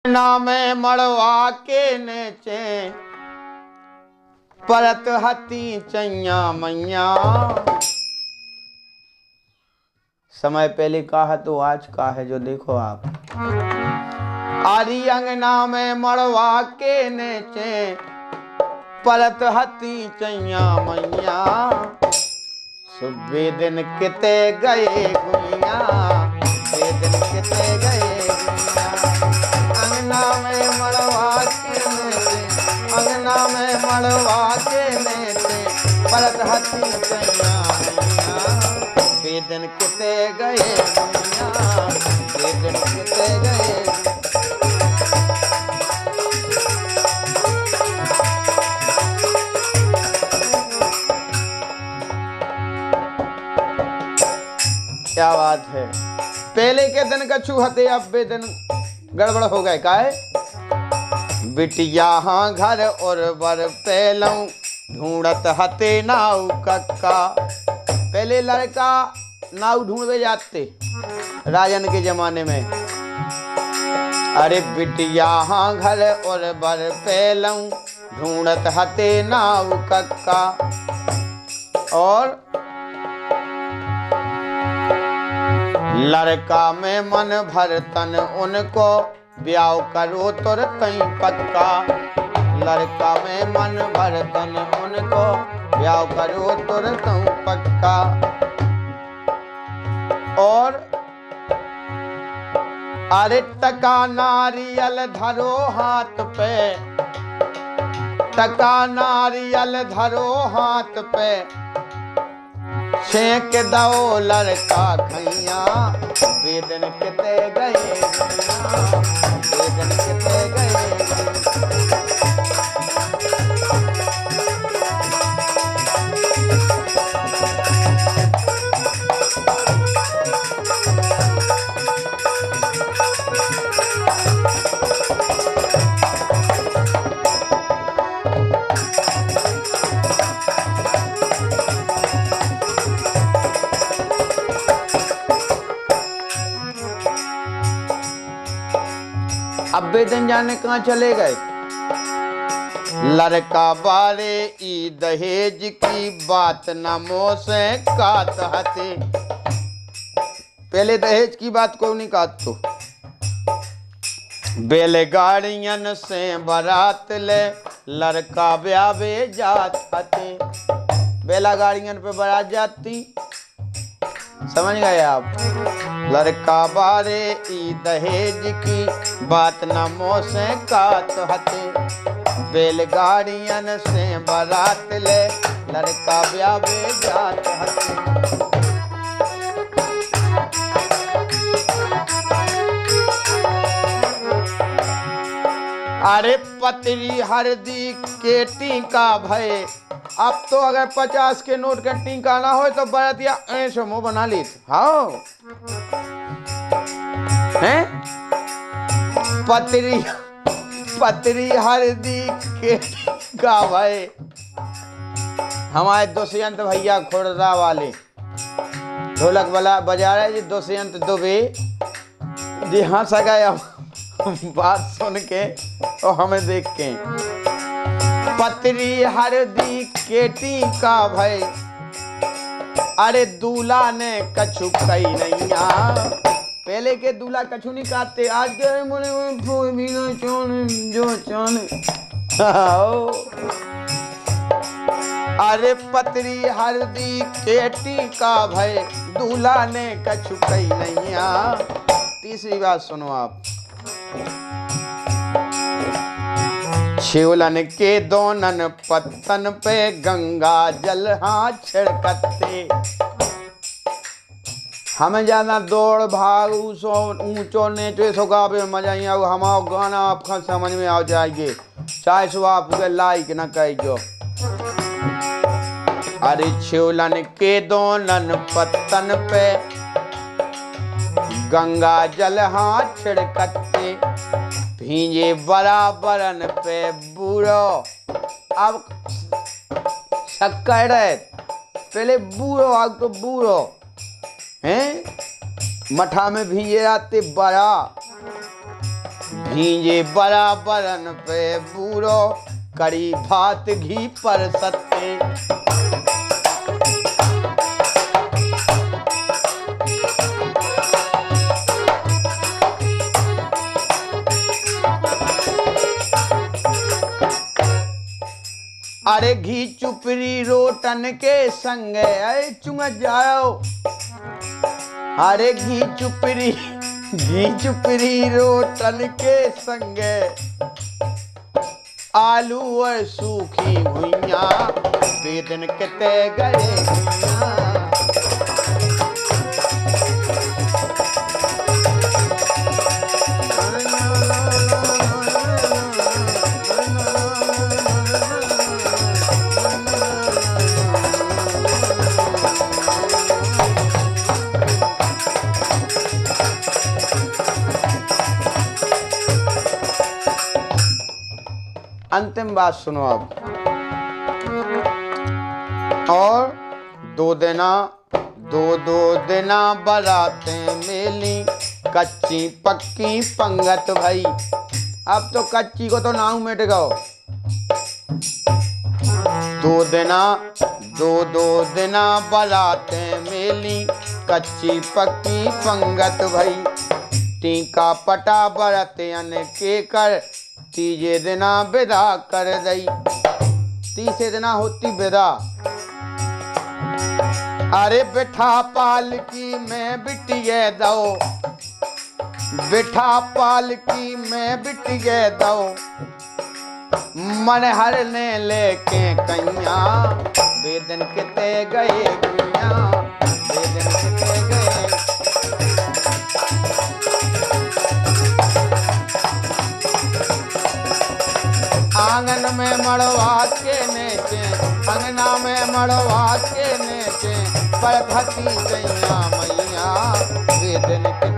नामे मड़वा के नेचे परत हती चैया मैया। समय पहले का है तो आज का है जो देखो आप। आरी अंगना में मड़वा के नेचे परत हती चैया मैया। सुबह दिन किते गए गुइया, बे दिन किते गए गुइया। अंगना में मड़वा के नेचे, अंगना में मड़वा के नेचे परत हती चैया मैया। बे दिन किते गए गुइया, बे दिन किते गए। क्या बात है। पहले के दिन कछु हते अब बे दिन गड़बड़ हो गए। का है बिटिया हाँ घर और बर पहलऊ ढूंढत हते नाव कक्का। पहले लड़का नाव ढूंढवे जाते राजन के जमाने में। अरे बिटिया हाँ घर और बर पहलऊ ढूंढत हते नाव कक्का। और लड़का में मन भर तन उनको ब्याह करो तुर तई पक्का। लड़का में मन भर तन उनको ब्याह करो तुर तई पक्का। और अरे टका नारियल धरो हाथ पे, टका नारियल धरो हाथ पे छेक दो लड़का खैया। बे दिन किते गए गुइया, बे दिन किते गए। अब बे दिन जाने कहाँ चले गए। लड़का बारे ई दहेज की बात न मोह से कात हते। पहले दहेज की बात को नहीं कात तो। बैलगाड़ियन से बारात ले लड़का ब्यावे जात हते। बैलगाड़ियन पे बारात जाती, समझ गए आप। लड़का बारे ई दहेज की बात न मोह से कात हते। बैलगाड़ियन से बारात ले लड़का ब्यावे जात हते। अरे पतरी हरदी के टीका भय। अब तो अगर 50 के नोट का टीका ना हो तो बरतिया ऐसे मुंह बना ली। हाँ हैं पतरी पतरी हरदी के टीका भय। हमारे दुष्यंत भैया खुर्दा वाले ढोलक वाला बजा रहे जी, दुष्यंत दुबे जी। हंस गए बात सुन के और हमें देख के। पतरी हरदी के टीका भय, अरे दूल्हा ने कछु कई नैया। पहले के दूल्हा कछु नहीं काटते, आज के जो चान। अरे पतरी हरदी के टीका भय, दूल्हा ने कछु कई नैया। तीसरी बात सुनो आप। शिवलन के दोनन पत्तन पे गंगा जल हाथ छिड़कते। हमें ज्यादा दौड़ भाग ऊंचो नीचो सो गावे मजा ही आओ। हमारा गाना आपका समझ में आ जाएंगे, चाहे सो आपके लाइक न कहो। अरे शिवलन के दोनन पत्तन पे गंगा जल हाथ छिड़कते। भींजे बराबरन पे बूढ़ो। अब शक्कर है, पहले बूढ़ो अब तो बूढ़ो हैं। मठा में भींजे आते बड़ा भींजे बराबरन पे बूरो कड़ी भात घी पर सत्ते। अरे घी चुपरी रोटन के संग अरे चुंग जाओ। अरे घी चुपरी रोटन के संग आलू और सूखी भुइया बेदन किते गए भुइया। अंतिम बात सुनो अब। और दो दिना बरातें मेली कच्ची पक्की पंगत भई। अब तो कच्ची को तो नाम मिट गओ। दो दिना बरातें मेली कच्ची पक्की पंगत भई। टीका पटा बरतियन के कर तीजे दिना विदा कर दई। तीसरे दिना होती विदा। अरे बिठा पालकी में बिटिए दो। बिठा पालकी में बिटिए दो। मन हर ने लेके कैया बेदन किते गए गुइया। बेदन किते गए। आंगन में मड़वा के नेचे अंगना में मड़वा के नेचे पर भती कैया मैया बेदन के